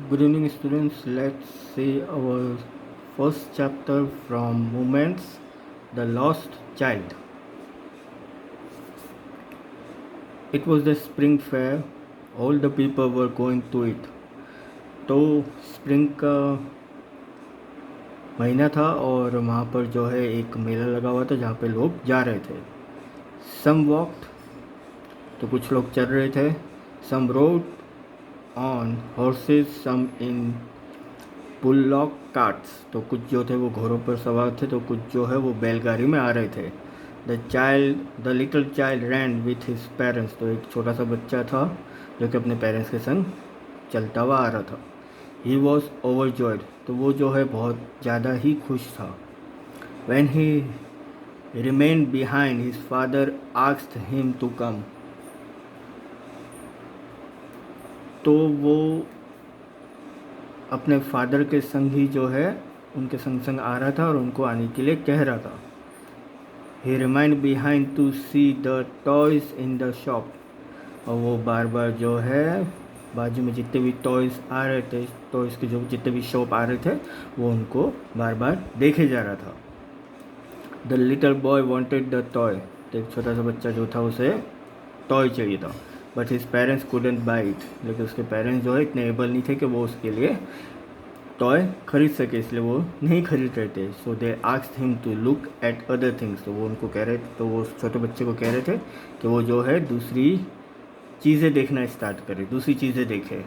Good evening, students. Let's see our first chapter from Moments, The Lost Child. It was the spring fair. All the people were going to it. तो spring का महीना था और वहाँ पर जो है एक मेला लगा हुआ था जहाँ पे लोग जा रहे थे. सम वॉक्ड, तो कुछ लोग चल रहे थे. Some rode on horses, some in bullock carts, तो कुछ जो थे वो घोड़ों पर सवार थे तो कुछ जो है वो बैलगाड़ी में आ रहे थे. The little child ran with his parents, तो एक छोटा सा बच्चा था जो कि अपने पेरेंट्स के संग चलता हुआ आ रहा था. ही वॉज ओवरजॉयड, तो वो जो है बहुत ज़्यादा ही खुश था. When he remain behind his father asked him to come, तो वो अपने फादर के संग ही जो है उनके संग संग आ रहा था और उनको आने के लिए कह रहा था. He remained behind to see the toys in the shop, और वो बार बार जो है बाजू में जितने भी टॉयज़ आ रहे थे, टॉयज़ के जो जितने भी शॉप आ रहे थे वो उनको बार बार देखे जा रहा था. The little boy wanted the toy, तो एक छोटा सा बच्चा जो था उसे टॉय चाहिए था. But his parents couldn't by it, लेकिन उसके पेरेंट्स जो है इतने एबल नहीं थे कि वो उसके लिए टॉय खरीद सके, इसलिए वो नहीं खरीद रहे थे. So they asked him to look at other things, तो वो उनको कह रहे थे, तो वो उस छोटे बच्चे को कह रहे थे कि वो जो है दूसरी चीज़ें देखना स्टार्ट करे, दूसरी चीज़ें देखे.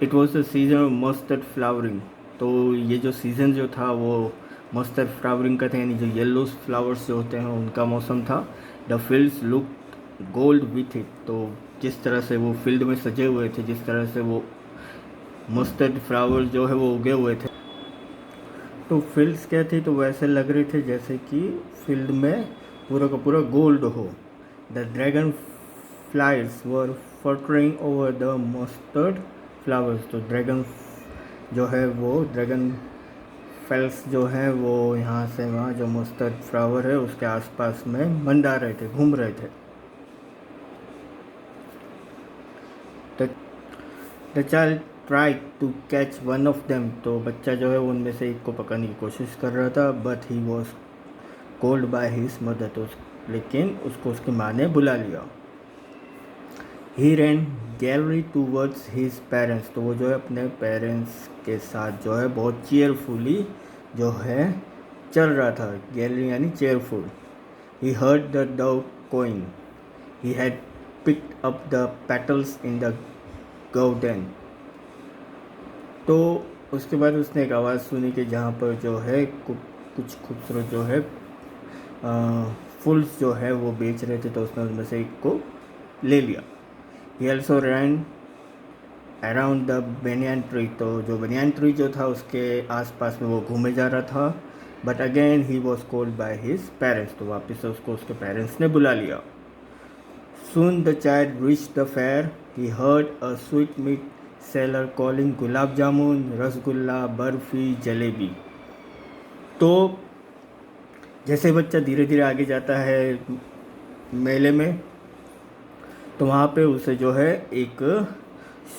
It was the season of mustard flowering, तो ये जो सीज़न जो था वो मस्टर्ड फ्लावरिंग का था, यानी जो येलो फ्लावर्स जो होते हैं उनका मौसम था. The fields look gold with it, तो जिस तरह से वो फील्ड में सजे हुए थे, जिस तरह से वो मस्टर्ड फ्लावर जो है वो उगे हुए थे, तो फील्ड्स क्या थी, तो वैसे लग रहे थे जैसे कि फील्ड में पूरा का पूरा गोल्ड हो. The dragon flies were fluttering over the mustard flowers, तो ड्रैगन जो है वो ड्रैगन फेल्स जो है वो यहाँ से वहाँ जो मस्टर्ड फ्लावर है उसके आसपास में मंडा रहे थे, घूम रहे थे. The child try to catch one of them, तो बच्चा जो है उनमें से एक को पकड़ने की कोशिश कर रहा था. But he was called by his mother, तो लेकिन उसको उसकी माँ ने बुला लिया. ही रैन गैलरी टूवर्ड्स हिज पेरेंट्स, तो वो जो है अपने पेरेंट्स के साथ जो है बहुत चेयरफुली जो है चल रहा था. गैलरी यानी cheerful. He heard the dog cooing, he had picked up the petals in the garden, तो उसके बाद उसने एक आवाज़ सुनी कि जहाँ पर जो है कुछ खूबसूरत जो है फूल्स जो है वो बेच रहे थे, तो उसने उनमें से एक को ले लिया. He also ran around the banyan tree, तो जो बनियान ट्री जो था उसके आसपास में वो घूमे जा रहा था. But again he was called by his parents, तो वापस से उसको उसके पेरेंट्स ने बुला लिया. Soon the child reached the fair. He heard a sweetmeat seller calling gulab jamun, rasgulla, barfi, jalebi. तो जैसे बच्चा धीरे धीरे आगे जाता है मेले में, तो वहाँ पे उसे जो है एक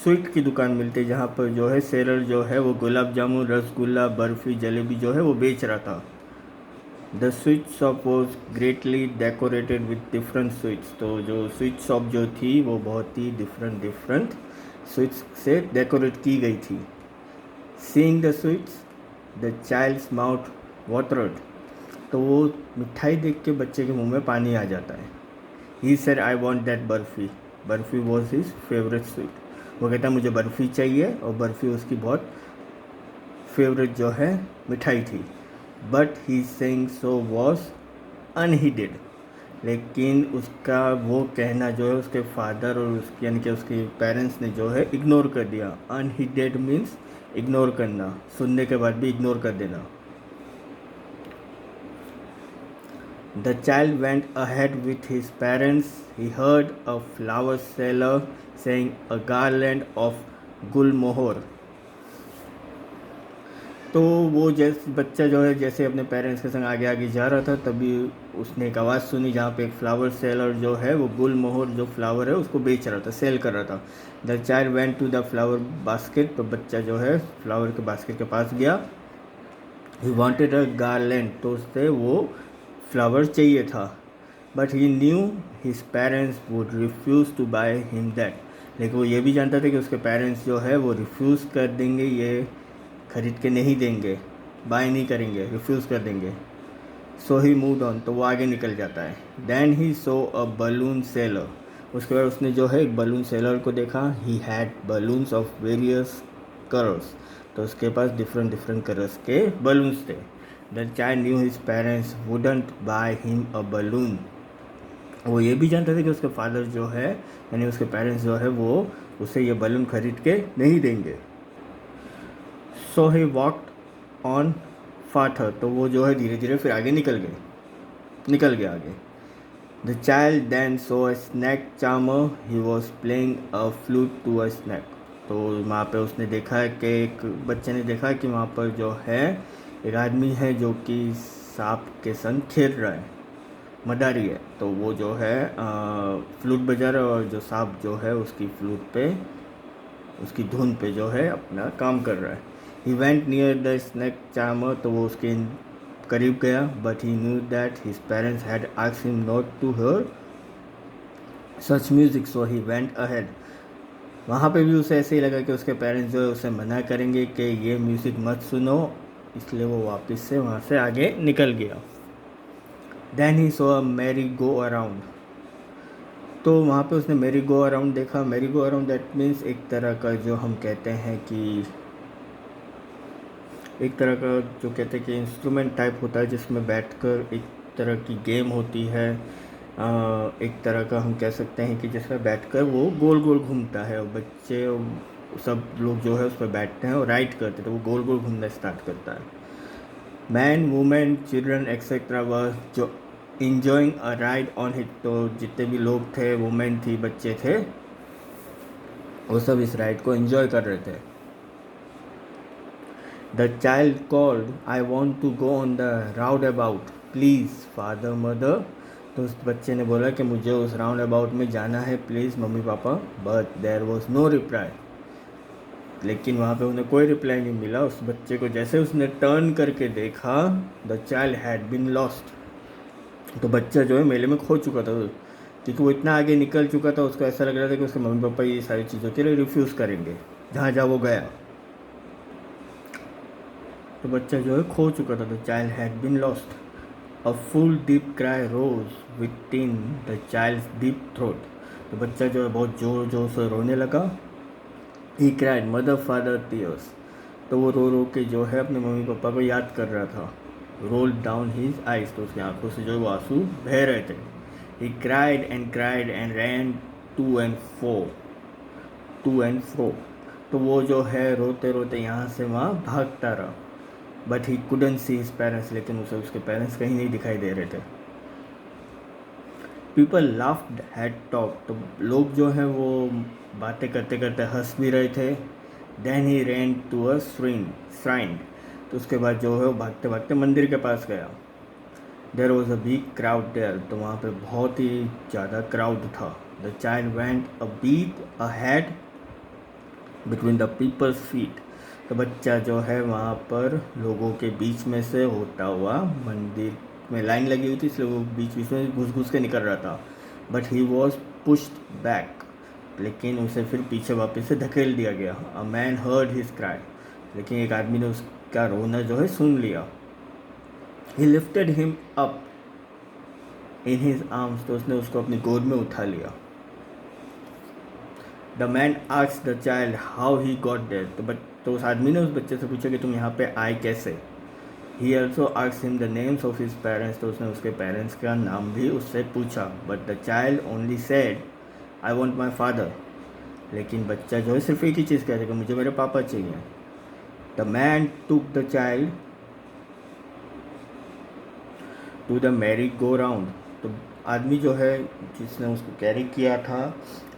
स्वीट की दुकान मिलती है जहाँ पर जो है सेलर जो है वो गुलाब जामुन, रसगुल्ला, बर्फ़ी, जलेबी जो है वो बेच रहा था. The sweet shop was greatly decorated with different sweets, तो जो स्वीट शॉप जो थी वो बहुत ही डिफरेंट स्वीट्स से डेकोरेट की गई थी. Seeing the sweets the child's mouth watered, तो वो मिठाई देख के बच्चे के मुंह में पानी आ जाता है. He said I want that barfi, barfi was his favourite sweet, वो कहता है मुझे बर्फ़ी चाहिए, और बर्फ़ी उसकी बहुत फेवरेट जो है मिठाई थी. But he saying so was unheeded, लेकिन उसका वो कहना जो है उसके फादर और उसके यानी कि उसके पेरेंट्स ने जो है इग्नोर कर दिया. अनहीडेड मीन्स इग्नोर करना, सुनने के बाद भी इग्नोर कर देना. The child went ahead with his parents. He heard a flower seller saying a garland of gulmohar, तो वो जैसे बच्चा जो है जैसे अपने पेरेंट्स के संग आगे आगे जा रहा था, तभी उसने एक आवाज़ सुनी जहाँ पे एक फ्लावर सेलर जो है वो गुलमोहर जो फ्लावर है उसको बेच रहा था, सेल कर रहा था। The child went to the flower basket, तो बच्चा जो है फ्लावर के बास्केट के पास गया। ही वॉन्टेड अ गार्लैंड, तो उससे वो फ्लावर चाहिए था। But he knew his parents would refuse to buy him that, लेकिन वो ये भी जानता था कि उसके पेरेंट्स जो है वो रिफ्यूज़ कर देंगे, ये खरीद के नहीं देंगे, बाय नहीं करेंगे, रिफ्यूज़ कर देंगे। सो ही मूव्ड ऑन, तो वो आगे निकल जाता है। Then he saw a balloon seller, उसके बाद उसने जो है एक बलून सेलर को देखा। He had balloons of various colours, तो उसके पास डिफरेंट डिफरेंट कलर्स के बलून्स थे। The child new his parents wouldn't by him a balloon, वो ये भी जानता था कि उसके फादर जो है यानी उसके पेरेंट्स जो है वो उसे ये बलून खरीद के नहीं देंगे। सो ही वॉकड ऑन फाथर, तो वो जो है धीरे धीरे फिर आगे निकल गया आगे। The child then saw a snake charmer, he was playing a flute to a snake, तो वहाँ पे उसने देखा है कि एक बच्चे ने देखा कि वहाँ पर जो है एक आदमी है जो कि सांप के संग खेल रहा है, मदारी है। तो वो जो है फ्लूट बजा रहा है और जो सांप जो है उसकी फ्लूट पे, उसकी धुन पे जो है अपना काम कर रहा है। He went near the snake charmer, तो वो उसके करीब गया। But he knew that his parents had asked him not to hear such music, so he went ahead. वहाँ पे भी उसे ऐसे ही लगा कि उसके पेरेंट्स जो है उसे मना करेंगे कि ये म्यूज़िक मत सुनो, इसलिए वो वापस से वहाँ से आगे निकल गया। Then he saw a merry go around, तो वहाँ पे उसने मैरी गो अराउंड देखा। Merry go around that means एक तरह का जो हम कहते हैं कि एक तरह का जो कहते हैं कि इंस्ट्रूमेंट टाइप होता है जिसमें बैठकर एक तरह की गेम होती है। एक तरह का हम कह सकते हैं कि जिसमें बैठकर वो गोल गोल घूमता है और बच्चे सब लोग जो है उस पर बैठते हैं और राइड करते हैं, तो वो गोल गोल घूमना स्टार्ट करता है। मैन वुमेन चिल्ड्रन एक्सेट्रा वह जो enjoying a ride on hit, तो जितने भी लोग थे, वुमेन थी, बच्चे थे, वो सब इस राइड को एंजॉय कर रहे थे। The child called, I want to go on the roundabout please father mother, तो उस बच्चे ने बोला कि मुझे उस राउंड अबाउट में जाना है प्लीज़ मम्मी पापा। But there was no reply, लेकिन वहाँ पे उन्हें कोई रिप्लाई नहीं मिला। उस बच्चे को जैसे उसने टर्न करके देखा, the child had been lost, तो बच्चा जो है मेले में खो चुका था, क्योंकि वो इतना आगे निकल चुका था। उसको ऐसा लग रहा था कि उसके मम्मी पापा ये सारी चीज़ों के लिए रिफ्यूज़ करेंगे जहाँ जहाँ वो गया, तो बच्चा जो है खो चुका था। The child had been lost. A full deep cry rose within the child's deep throat, तो बच्चा जो है बहुत जोर जोर से रोने लगा। He cried mother father tears, तो वो रो रो के जो है अपने मम्मी पापा को याद कर रहा था। रोल डाउन हीज आइज, तो उसकी आंखों से जो वो आंसू बह रहे थे। He cried and ran to and fro, तो वो जो है रोते रोते यहाँ से वहाँ भागता रहा। But he couldn't see his parents, लेकिन उसे उसके पेरेंट्स कहीं नहीं दिखाई दे रहे थे। पीपल लाफ्ड हैड टॉक, तो लोग जो हैं वो बातें करते करते हंस भी रहे थे। Then he ran to a shrine, तो उसके बाद जो है वो भागते भागते मंदिर के पास गया। There was a big crowd there, तो वहाँ पे बहुत ही ज़्यादा क्राउड था। The child went a bit ahead between the people's feet, तो बच्चा जो है वहाँ पर लोगों के बीच में से होता हुआ, मंदिर में लाइन लगी हुई थी इसलिए वो बीच बीच में घुस घुस के निकल रहा था। But he was pushed back, लेकिन उसे फिर पीछे वापस से धकेल दिया गया। A man heard his cry, लेकिन एक आदमी ने उसका रोना जो है सुन लिया। He lifted him up in his arms, तो उसने उसको अपनी गोद में उठा लिया। The man asked the child how he got there, तो उस आदमी ने उस बच्चे से पूछा कि तुम यहाँ पे आए कैसे। He also asked him the names of his parents, तो उसने उसके पेरेंट्स का नाम भी उससे पूछा। But the child only said I want my father, लेकिन बच्चा जो है सिर्फ एक ही चीज़ कहता है कि मुझे मेरे पापा चाहिए। The man took the child to the merry go round, तो आदमी जो है जिसने उसको कैरी किया था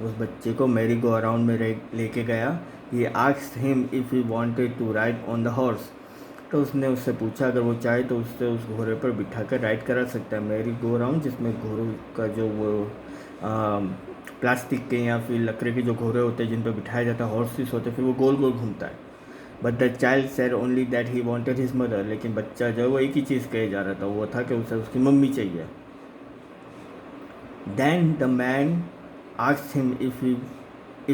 उस बच्चे को मैरी गो अराउंड में लेके गया। He asked him if he wanted to ride on the horse, तो उसने उससे पूछा अगर वो चाहे तो उससे उस घोड़े पर बिठा कर राइड करा सकता है, मैरी गो राउंड, जिसमें घोड़ों का जो वो प्लास्टिक के या फिर लकड़ी के जो घोड़े होते हैं जिन पर बिठाया जाता है, हॉर्सेस होते हैं, फिर वो गोल गोल घूमता है। But the child said only that he wanted his mother, लेकिन बच्चा जो है वो एक ही चीज़ कहे जा रहा था, वो था कि उसे उसकी मम्मी चाहिए। Then the man asked him if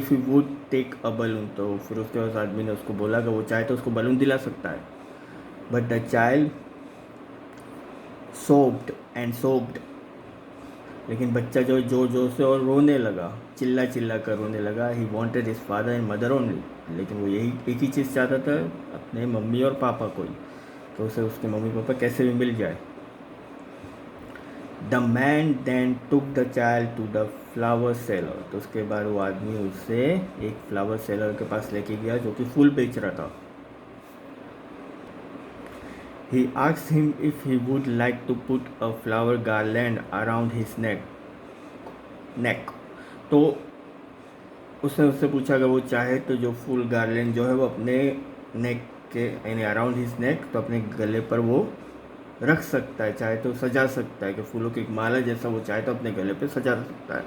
he would take a balloon, तो फिर उसके बाद आदमी ने उसको बोला कि वो चाहे तो उसको बलून दिला सकता है। बट द चाइल्ड सोब्ड एंड सोब्ड, लेकिन बच्चा जो जोर जोर से और रोने लगा, चिल्ला चिल्ला कर रोने लगा। He wanted his father and mother only, लेकिन वो यही एक ही चीज़ चाहता था, अपने मम्मी और पापा को ही, तो उसे उसके मम्मी पापा कैसे भी मिल जाए। The man then took the child to the flower seller, तो उसके बाद वो आदमी उसे एक फ्लावर सेलर के पास लेके गया जो कि फूल बेच रहा था। He asked him if he would like to put a flower garland around his neck. तो उसने उससे पूछा अगर वो चाहे तो जो फूल गार्लैंड जो है वो अपने नेक के यानी अराउंड हिज नेक, तो अपने गले पर वो रख सकता है, चाहे तो सजा सकता है कि फूलों की एक माला जैसा वो चाहे तो अपने गले पे सजा सकता है।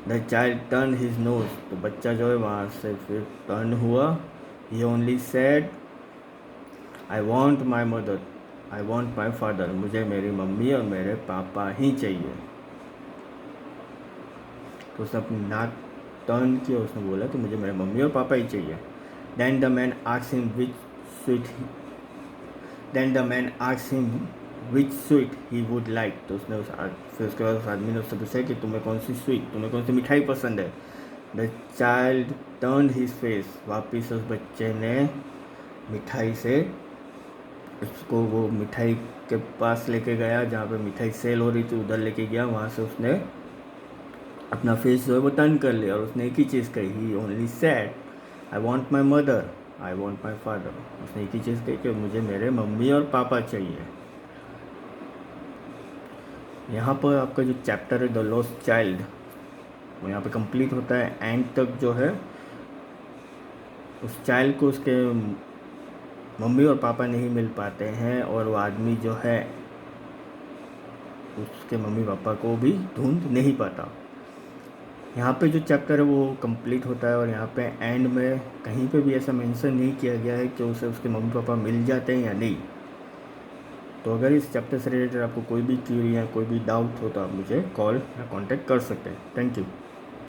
The child turn his nose, तो बच्चा जो है वहाँ से फिर टर्न हुआ। He only said I want my mother, I want my father, मुझे मेरी मम्मी और मेरे पापा ही चाहिए। तो उसने अपनी नाक टर्न किया, उसने बोला कि मुझे मेरे मम्मी और पापा ही चाहिए। Then the man asked him which sweet he would like, तो उसने फिर उसके बाद उस आदमी ने उससे पूछा कि तुम्हें कौन सी स्वीट, तुम्हें कौन सी मिठाई पसंद है। The child turn his face, वापिस उस बच्चे ने मिठाई से उसको वो मिठाई के पास लेके गया जहाँ पे मिठाई सेल हो रही थी, उधर लेके गया। वहाँ से उसने अपना फेस जो है वो टर्न कर लिया और उसने एक ही चीज़ कही, he only said I want my mother, I want my father. उसने एक ही चीज़ कही कि मुझे मेरे मम्मी और पापा चाहिए। यहाँ पर आपका जो चैप्टर है द लॉस्ट चाइल्ड वो यहाँ पे कंप्लीट होता है। एंड तक जो है उस चाइल्ड को उसके मम्मी और पापा नहीं मिल पाते हैं और वो आदमी जो है उसके मम्मी पापा को भी ढूंढ नहीं पाता। यहाँ पे जो चैप्टर है वो कंप्लीट होता है और यहाँ पे एंड में कहीं पे भी ऐसा मेंशन नहीं किया गया है कि उसे उसके मम्मी पापा मिल जाते हैं या नहीं। तो अगर इस चैप्टर से रिलेटेड आपको कोई भी क्वेरी या कोई भी डाउट हो तो आप मुझे कॉल या कांटेक्ट कर सकते हैं। Thank you.